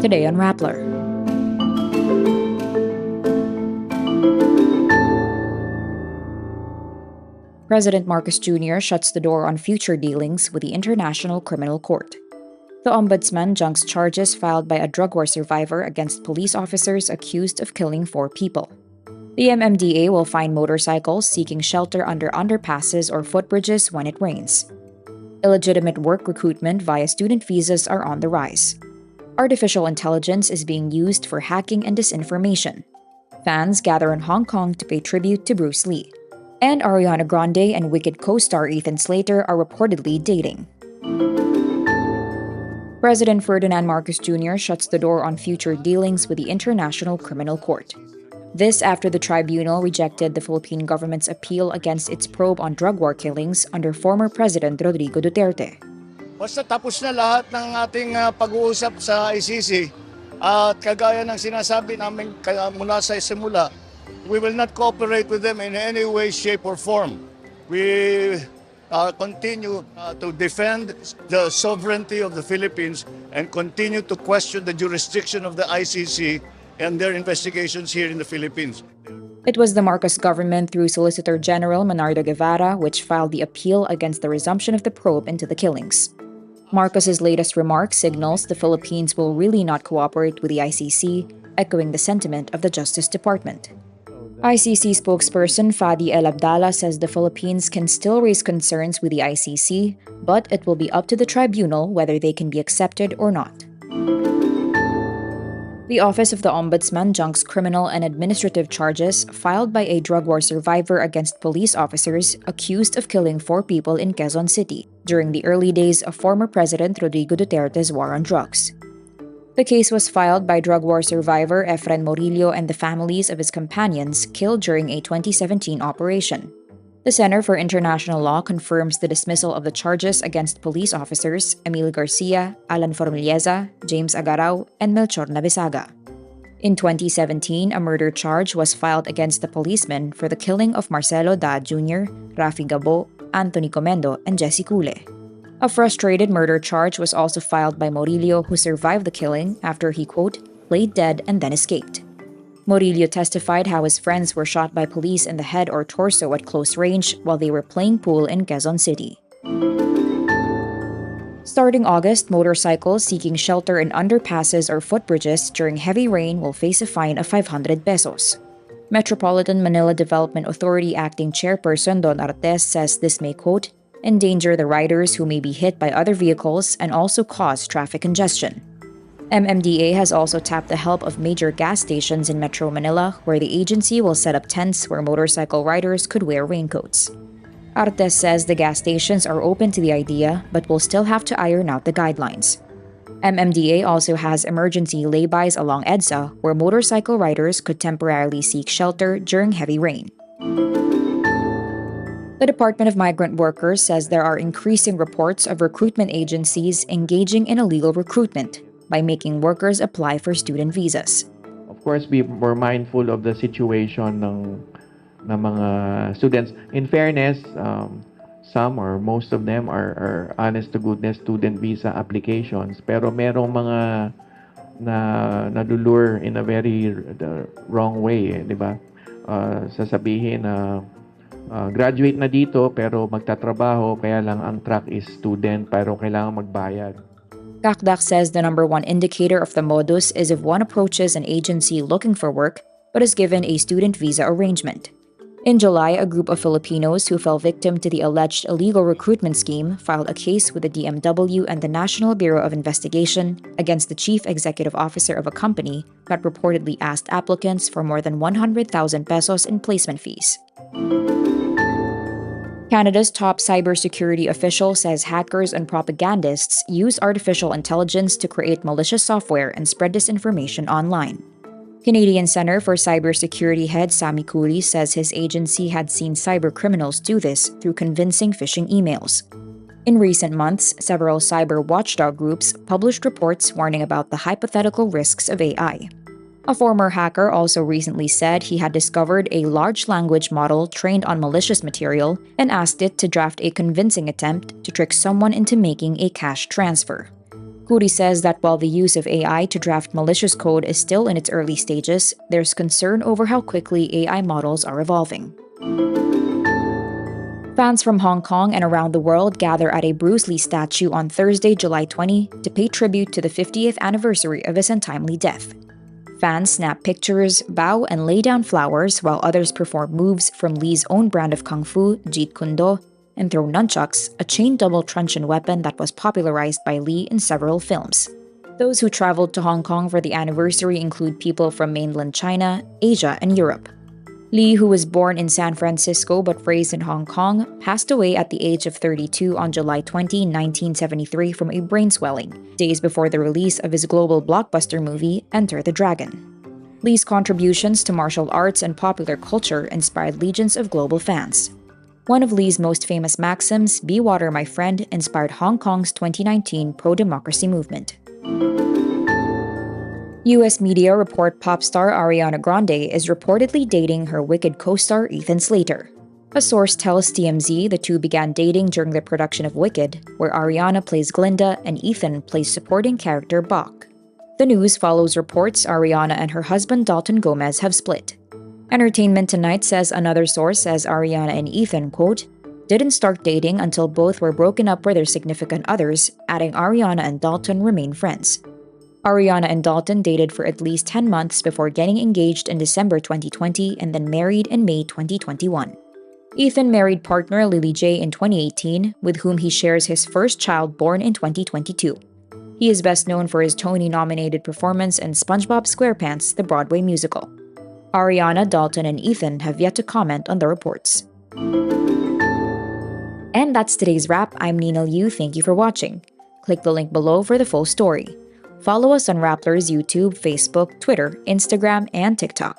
Today on Rappler. President Marcos Jr. shuts the door on future dealings with the International Criminal Court. The Ombudsman junks charges filed by a drug war survivor against police officers accused of killing 4 people. The MMDA will fine motorcycles seeking shelter under underpasses or footbridges when it rains. Illegitimate work recruitment via student visas are on the rise. Artificial intelligence is being used for hacking and disinformation. Fans gather in Hong Kong to pay tribute to Bruce Lee. And Ariana Grande and Wicked co-star Ethan Slater are reportedly dating. President Ferdinand Marcos Jr. shuts the door on future dealings with the International Criminal Court. This after the tribunal rejected the Philippine government's appeal against its probe on drug war killings under former President Rodrigo Duterte. Basta tapos na lahat ng ating pag-uusap sa ICC at kagaya ng sinasabi namin mula sa simula, we will not cooperate with them in any way, shape, or form. We continue to defend the sovereignty of the Philippines and continue to question the jurisdiction of the ICC and their investigations here in the Philippines. It was the Marcos government through Solicitor General Manardo Guevara which filed the appeal against the resumption of the probe into the killings. Marcos's latest remark signals the Philippines will really not cooperate with the ICC, echoing the sentiment of the Justice Department. ICC spokesperson Fadi El Abdallah says the Philippines can still raise concerns with the ICC, but it will be up to the tribunal whether they can be accepted or not. The Office of the Ombudsman junks criminal and administrative charges filed by a drug war survivor against police officers accused of killing 4 people in Quezon City during the early days of former President Rodrigo Duterte's war on drugs. The case was filed by drug war survivor Efren Morillo and the families of his companions killed during a 2017 operation. The Center for International Law confirms the dismissal of the charges against police officers Emil Garcia, Alan Formilieza, James Agarao, and Melchor Nabesaga. In 2017, a murder charge was filed against the policemen for the killing of Marcelo Da Jr., Rafi Gabo, Anthony Comendo, and Jesse Cule. A frustrated murder charge was also filed by Morillo, who survived the killing after he, quote, played dead and then escaped. Morillo testified how his friends were shot by police in the head or torso at close range while they were playing pool in Quezon City. Starting August, motorcycles seeking shelter in underpasses or footbridges during heavy rain will face a fine of 500 pesos. Metropolitan Manila Development Authority Acting Chairperson Don Artes says this may, quote, endanger the riders who may be hit by other vehicles and also cause traffic congestion. MMDA has also tapped the help of major gas stations in Metro Manila, where the agency will set up tents where motorcycle riders could wear raincoats. Artes says the gas stations are open to the idea, but will still have to iron out the guidelines. MMDA also has emergency laybys along EDSA, where motorcycle riders could temporarily seek shelter during heavy rain. The Department of Migrant Workers says there are increasing reports of recruitment agencies engaging in illegal recruitment by making workers apply for student visas. Of course, we're mindful of the situation ng mga students. In fairness, some or most of them are honest-to-goodness student visa applications. Pero merong mga nadulure in a very wrong way, di ba? Sasabihin na graduate na dito pero magtatrabaho, kaya lang ang track is student pero kailangan magbayad. Kakdak says the number one indicator of the modus is if one approaches an agency looking for work but is given a student visa arrangement. In July, a group of Filipinos who fell victim to the alleged illegal recruitment scheme filed a case with the DMW and the National Bureau of Investigation against the chief executive officer of a company that reportedly asked applicants for more than 100,000 pesos in placement fees. Canada's top cybersecurity official says hackers and propagandists use artificial intelligence to create malicious software and spread disinformation online. Canadian Center for Cybersecurity head Sami Kuri says his agency had seen cybercriminals do this through convincing phishing emails. In recent months, several cyber watchdog groups published reports warning about the hypothetical risks of AI. A former hacker also recently said he had discovered a large language model trained on malicious material and asked it to draft a convincing attempt to trick someone into making a cash transfer. Kuri says that while the use of AI to draft malicious code is still in its early stages, there's concern over how quickly AI models are evolving. Fans from Hong Kong and around the world gather at a Bruce Lee statue on Thursday, July 20, to pay tribute to the 50th anniversary of his untimely death. Fans snap pictures, bow, and lay down flowers while others perform moves from Lee's own brand of kung fu, Jeet Kune Do, and throw nunchucks, a chain double truncheon weapon that was popularized by Lee in several films. Those who traveled to Hong Kong for the anniversary include people from mainland China, Asia, and Europe. Lee, who was born in San Francisco but raised in Hong Kong, passed away at the age of 32 on July 20, 1973 from a brain swelling, days before the release of his global blockbuster movie, Enter the Dragon. Lee's contributions to martial arts and popular culture inspired legions of global fans. One of Lee's most famous maxims, "Be water, my friend," inspired Hong Kong's 2019 pro-democracy movement. U.S. media report pop star Ariana Grande is reportedly dating her Wicked co-star Ethan Slater. A source tells TMZ the two began dating during the production of Wicked, where Ariana plays Glinda and Ethan plays supporting character Bach. The news follows reports Ariana and her husband Dalton Gomez have split. Entertainment Tonight says another source says Ariana and Ethan, quote, didn't start dating until both were broken up with their significant others, adding Ariana and Dalton remain friends. Ariana and Dalton dated for at least 10 months before getting engaged in December 2020 and then married in May 2021. Ethan married partner Lily J in 2018, with whom he shares his first child born in 2022. He is best known for his Tony-nominated performance in SpongeBob SquarePants, the Broadway musical. Ariana, Dalton, and Ethan have yet to comment on the reports. And that's today's wrap. I'm Nina Liu. Thank you for watching. Click the link below for the full story. Follow us on Rappler's YouTube, Facebook, Twitter, Instagram, and TikTok.